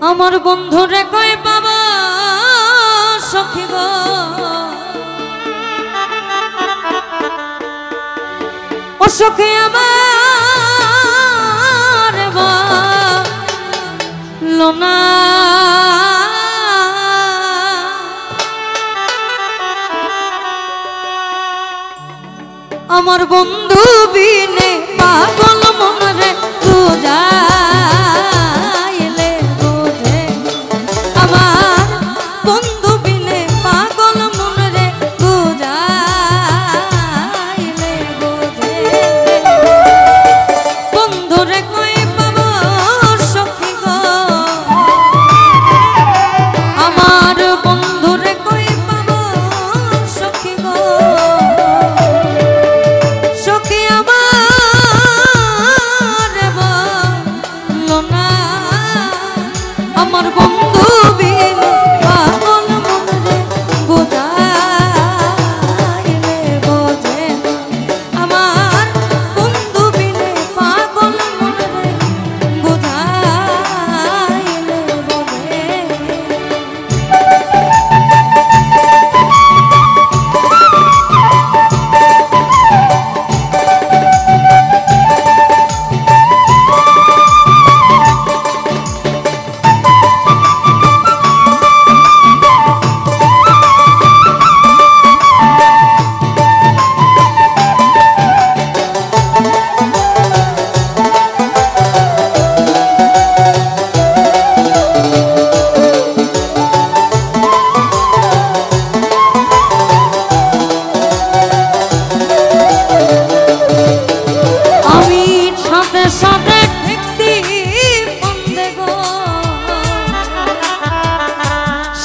আমার বন্ধুরে কয় বাবা সখী গো ও সখী আমার লোনা আমার বন্ধু বিনে পাগল মনরে বুঝাইলে বোঝে আমার বন্ধু বিনে পাগল মনরে বুঝাইলে বোঝে বন্ধুরে কই পাবো সখী গো আমার বন্ধুরে কই পাবো সখী গো আমার বন্ধু বিনে পাগল মনরে বুঝাইলে বোঝে আমার বন্ধু বিনে পাগল মনরে বুঝাইলে বোঝে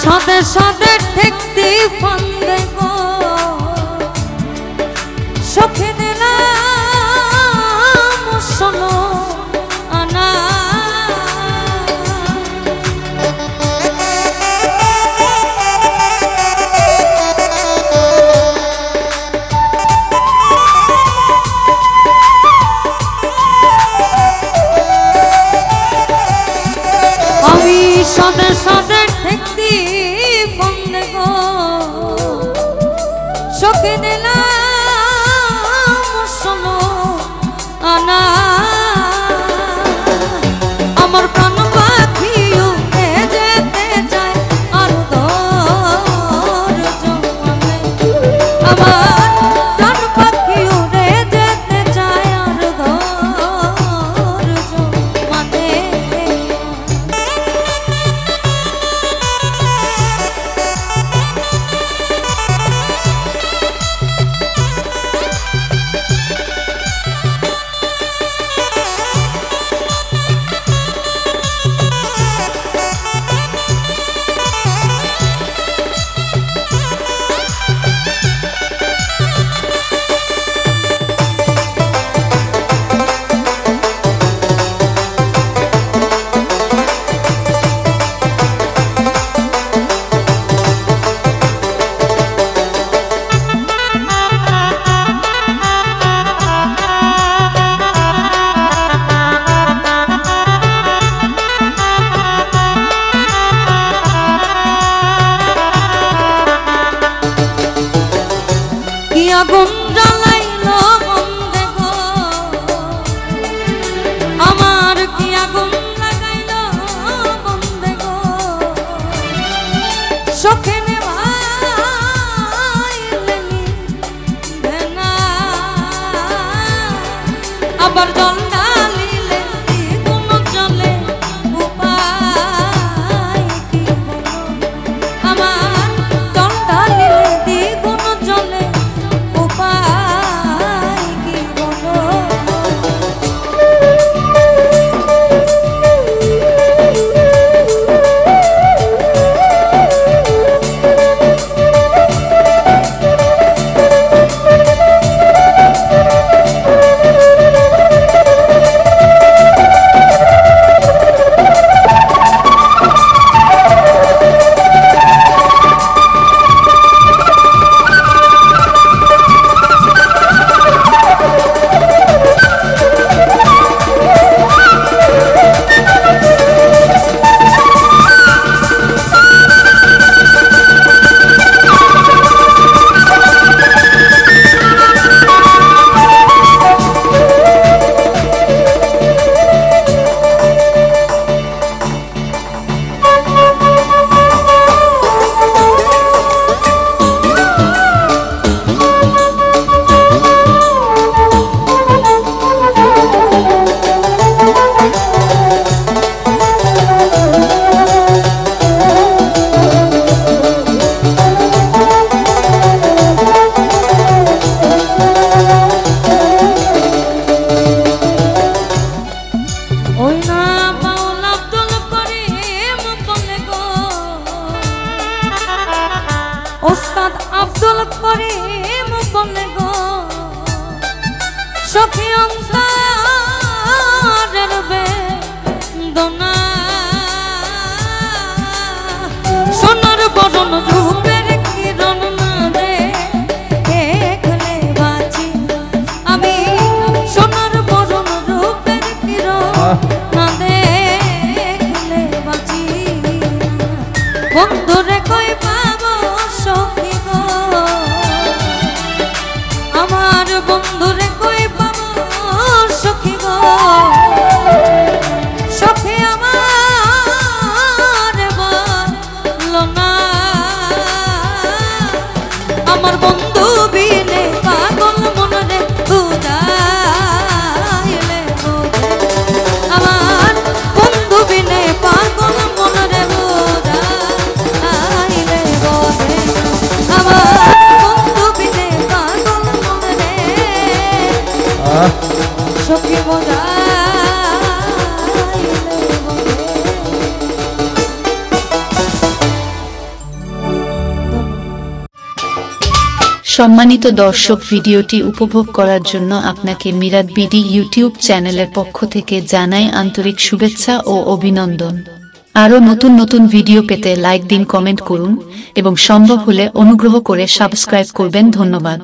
সাদে সাদে ঠেকতি ফান্দে গো সখী দিলাম শোনো আনা আমি সাদে সাদে ঠেকতি ফান্দে গো সখী দিলাম শোনো আনা আমার প্রাণ পাখি উড়ে যেতে চায় আর ধৈর্য মানে আমার প্রাণ পাখি উড়ে যেতে চায় আর ধৈর্য মানে আগুন জ্বালাইলো বন্ধে গো আমার কি আগুন লাগাইলো বন্ধে গো সখী নেভাইলেনি ভেনা আবার জল ঢালিলে দ্বিগুণ জলে উপায় কি বলো আমার জল ঢালিলে দ্বিগুণ জলে করিম বলে গো সখী অন্তরের বেদনা সোনার বরণ রূপের কিরণ না দেখলে বাঁচি আমি সোনার বরণ রূপের কিরণ না দেখলে বাঁচি বন্ধুরে কই পাবো সখী গো আমার বন্ধুরে কই পাবো সখী গো সখী আমার বলো না আমার বন্ধু বিনে পাগল মনরে বুঝাইলে আমার বন্ধু বিনে পাগল মনরে বুঝাইলে আমার বন্ধু বিনে পাগল মনরে সখী সম্মানিত দর্শক, ভিডিওটি উপভোগ করার জন্য আপনাকে মিরাত বিডি ইউটিউব চ্যানেলের পক্ষ থেকে জানাই আন্তরিক শুভেচ্ছা ও অভিনন্দন। আরও নতুন নতুন ভিডিও পেতে লাইক দিন, কমেন্ট করুন এবং সম্ভব হলে অনুগ্রহ করে সাবস্ক্রাইব করবেন। ধন্যবাদ।